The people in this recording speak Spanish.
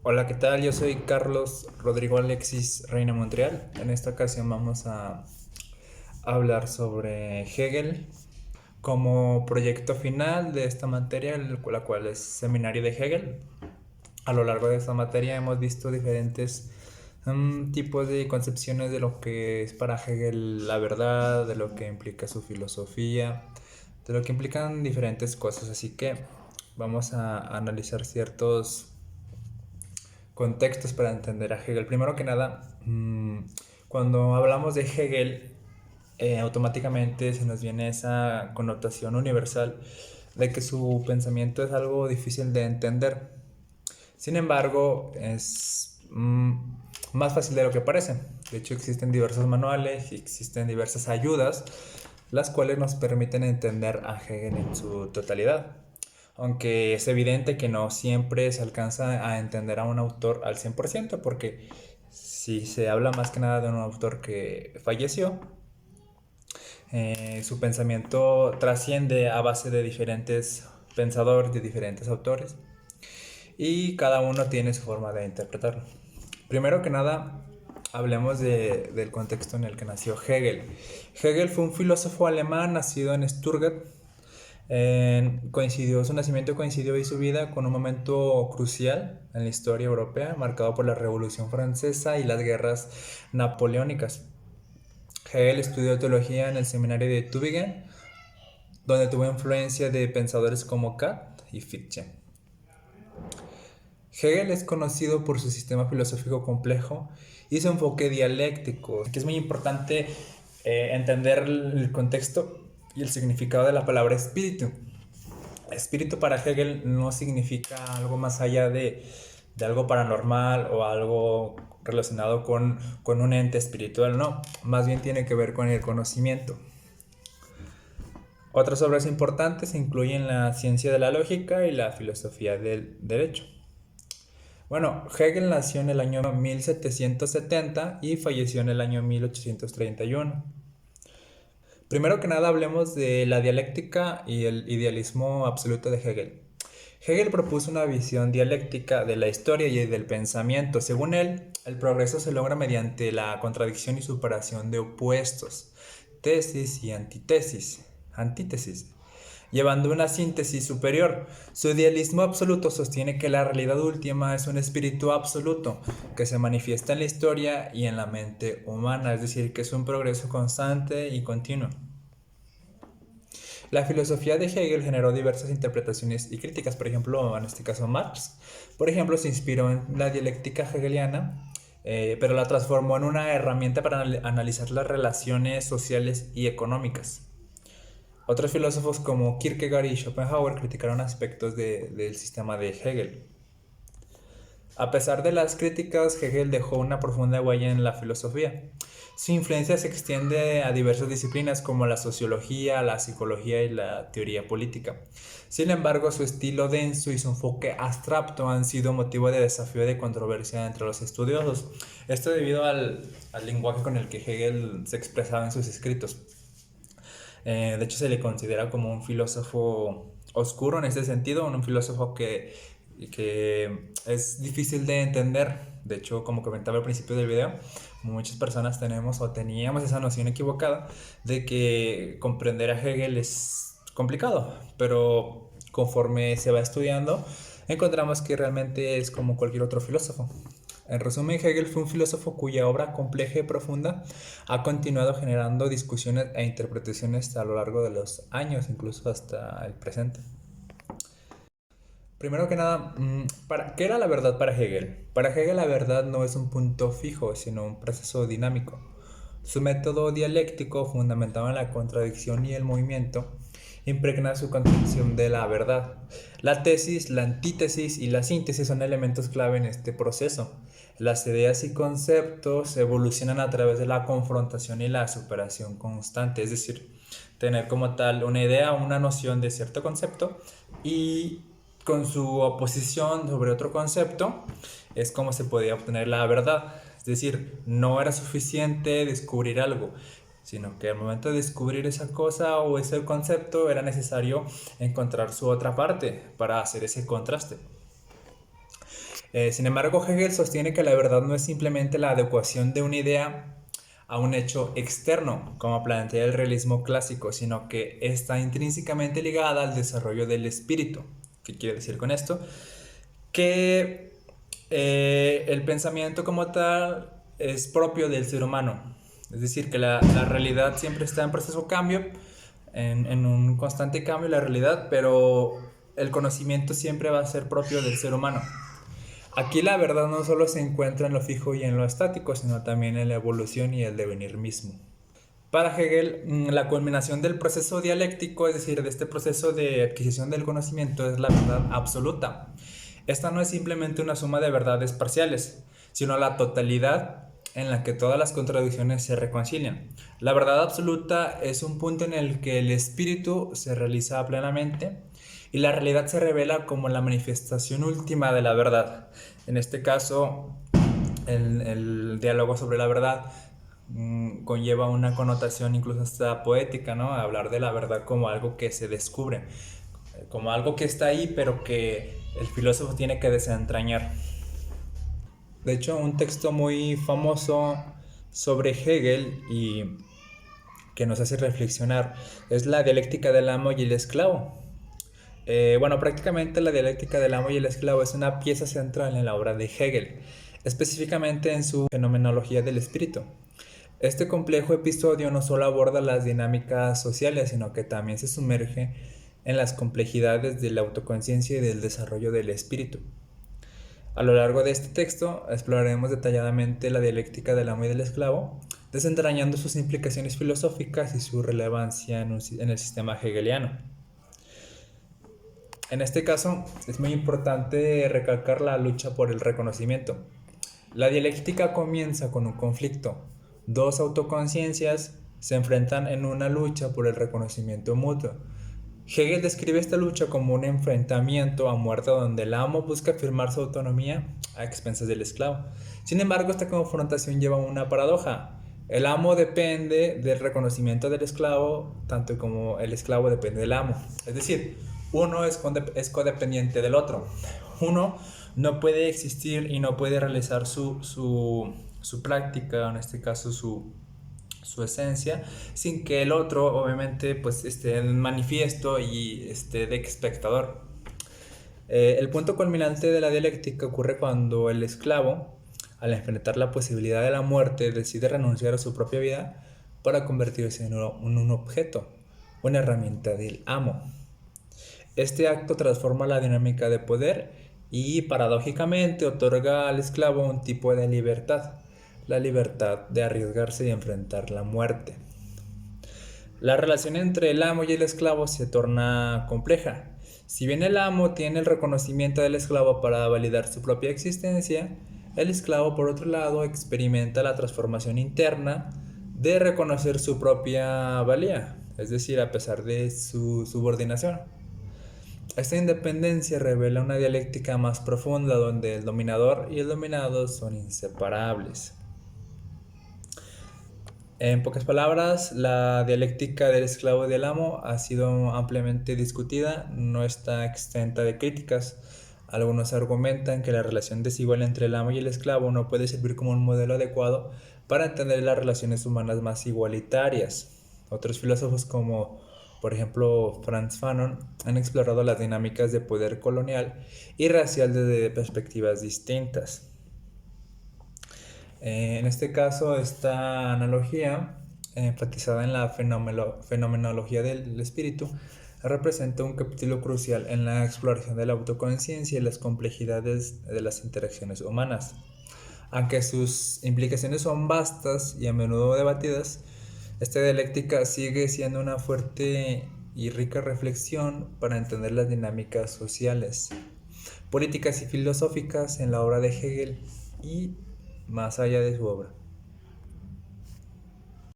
Hola, ¿qué tal? Yo soy Carlos Rodrigo Alexis Reina Montreal. En esta ocasión vamos a hablar sobre Hegel como proyecto final de esta materia, la cual es Seminario de Hegel. A lo largo de esta materia hemos visto diferentes tipos de concepciones de lo que es para Hegel la verdad, de lo que implica su filosofía, de lo que implican diferentes cosas. Así que vamos a analizar ciertos contextos para entender a Hegel. Primero que nada, cuando hablamos de Hegel, automáticamente se nos viene esa connotación universal de que su pensamiento es algo difícil de entender. Sin embargo, es más fácil de lo que parece. De hecho, existen diversos manuales y existen diversas ayudas, las cuales nos permiten entender a Hegel en su totalidad. Aunque es evidente que no siempre se alcanza a entender a un autor al 100%, porque si se habla más que nada de un autor que falleció, su pensamiento trasciende a base de diferentes pensadores, de diferentes autores, y cada uno tiene su forma de interpretarlo. Primero que nada, hablemos del contexto en el que nació Hegel. Hegel fue un filósofo alemán nacido en Stuttgart. Su nacimiento coincidió y su vida con un momento crucial en la historia europea, marcado por la Revolución Francesa y las guerras napoleónicas. Hegel estudió teología en el seminario de Tübingen, donde tuvo influencia de pensadores como Kant y Fichte. Hegel es conocido por su sistema filosófico complejo y su enfoque dialéctico, que es muy importante entender el contexto y el significado de la palabra espíritu. Espíritu para Hegel no significa algo más allá de algo paranormal o algo relacionado con un ente espiritual, no, más bien tiene que ver con el conocimiento. Otras obras importantes incluyen la ciencia de la lógica y la filosofía del derecho. Bueno, Hegel nació en el año 1770 y falleció en el año 1831. Primero que nada hablemos de la dialéctica y el idealismo absoluto de Hegel. Hegel propuso una visión dialéctica de la historia y del pensamiento. Según él, el progreso se logra mediante la contradicción y superación de opuestos, tesis y antítesis, llevando una síntesis superior. Su idealismo absoluto sostiene que la realidad última es un espíritu absoluto que se manifiesta en la historia y en la mente humana, es decir, que es un progreso constante y continuo. La filosofía de Hegel generó diversas interpretaciones y críticas, por ejemplo, en este caso Marx, por ejemplo, se inspiró en la dialéctica hegeliana, pero la transformó en una herramienta para analizar las relaciones sociales y económicas. Otros filósofos como Kierkegaard y Schopenhauer criticaron aspectos del sistema de Hegel. A pesar de las críticas, Hegel dejó una profunda huella en la filosofía. Su influencia se extiende a diversas disciplinas como la sociología, la psicología y la teoría política. Sin embargo, su estilo denso y su enfoque abstracto han sido motivo de desafío y de controversia entre los estudiosos. Esto debido al lenguaje con el que Hegel se expresaba en sus escritos. De hecho, se le considera como un filósofo oscuro en ese sentido, un filósofo que es difícil de entender. De hecho, como comentaba al principio del video, muchas personas tenemos o teníamos esa noción equivocada de que comprender a Hegel es complicado, pero conforme se va estudiando, encontramos que realmente es como cualquier otro filósofo. En resumen, Hegel fue un filósofo cuya obra compleja y profunda ha continuado generando discusiones e interpretaciones a lo largo de los años, incluso hasta el presente. Primero que nada, ¿qué era la verdad para Hegel? Para Hegel la verdad no es un punto fijo, sino un proceso dinámico. Su método dialéctico, fundamentado en la contradicción y el movimiento, impregna su concepción de la verdad. La tesis, la antítesis y la síntesis son elementos clave en este proceso. Las ideas y conceptos evolucionan a través de la confrontación y la superación constante, es decir, tener como tal una idea, una noción de cierto concepto y con su oposición sobre otro concepto es como se podía obtener la verdad. Es decir, no era suficiente descubrir algo, sino que al momento de descubrir esa cosa o ese concepto era necesario encontrar su otra parte para hacer ese contraste. Sin embargo, Hegel sostiene que la verdad no es simplemente la adecuación de una idea a un hecho externo, como plantea el realismo clásico, sino que está intrínsecamente ligada al desarrollo del espíritu. ¿Qué quiere decir con esto? Que el pensamiento como tal es propio del ser humano. Es decir, que la realidad siempre está en proceso de cambio, en un constante cambio la realidad, pero el conocimiento siempre va a ser propio del ser humano. Aquí la verdad no solo se encuentra en lo fijo y en lo estático, sino también en la evolución y el devenir mismo. Para Hegel, la culminación del proceso dialéctico, es decir, de este proceso de adquisición del conocimiento, es la verdad absoluta. Esta no es simplemente una suma de verdades parciales, sino la totalidad en la que todas las contradicciones se reconcilian. La verdad absoluta es un punto en el que el espíritu se realiza plenamente y la realidad se revela como la manifestación última de la verdad. En este caso, el diálogo sobre la verdad conlleva una connotación incluso hasta poética, ¿no? Hablar de la verdad como algo que se descubre, como algo que está ahí, pero que el filósofo tiene que desentrañar. De hecho, un texto muy famoso sobre Hegel y que nos hace reflexionar es la dialéctica del amo y el esclavo. Bueno, prácticamente la dialéctica del amo y el esclavo es una pieza central en la obra de Hegel, específicamente en su fenomenología del espíritu. Este complejo episodio no solo aborda las dinámicas sociales, sino que también se sumerge en las complejidades de la autoconciencia y del desarrollo del espíritu. A lo largo de este texto exploraremos detalladamente la dialéctica del amo y del esclavo, desentrañando sus implicaciones filosóficas y su relevancia en el sistema hegeliano. En este caso, es muy importante recalcar la lucha por el reconocimiento. La dialéctica comienza con un conflicto. Dos autoconciencias se enfrentan en una lucha por el reconocimiento mutuo. Hegel describe esta lucha como un enfrentamiento a muerte donde el amo busca afirmar su autonomía a expensas del esclavo. Sin embargo, esta confrontación lleva a una paradoja. El amo depende del reconocimiento del esclavo, tanto como el esclavo depende del amo. Es decir, uno es codependiente del otro. Uno no puede existir y no puede realizar su práctica, en este caso su esencia, sin que el otro obviamente pues esté en manifiesto y esté de espectador. El punto culminante de la dialéctica ocurre cuando el esclavo, al enfrentar la posibilidad de la muerte, decide renunciar a su propia vida para convertirse en un objeto, una herramienta del amo. Este acto transforma la dinámica de poder y paradójicamente otorga al esclavo un tipo de libertad, la libertad de arriesgarse y enfrentar la muerte. La relación entre el amo y el esclavo se torna compleja. Si bien el amo tiene el reconocimiento del esclavo para validar su propia existencia, el esclavo por otro lado experimenta la transformación interna de reconocer su propia valía, es decir, a pesar de su subordinación. Esta independencia revela una dialéctica más profunda donde el dominador y el dominado son inseparables. En pocas palabras, la dialéctica del esclavo y del amo ha sido ampliamente discutida, no está exenta de críticas. Algunos argumentan que la relación desigual entre el amo y el esclavo no puede servir como un modelo adecuado para entender las relaciones humanas más igualitarias. Otros filósofos como por ejemplo Frantz Fanon han explorado las dinámicas de poder colonial y racial desde perspectivas distintas. En este caso, esta analogía, enfatizada en la fenomenología del espíritu, representa un capítulo crucial en la exploración de la autoconciencia y las complejidades de las interacciones humanas. Aunque sus implicaciones son vastas y a menudo debatidas, esta dialéctica sigue siendo una fuerte y rica reflexión para entender las dinámicas sociales, políticas y filosóficas en la obra de Hegel y más allá de su obra.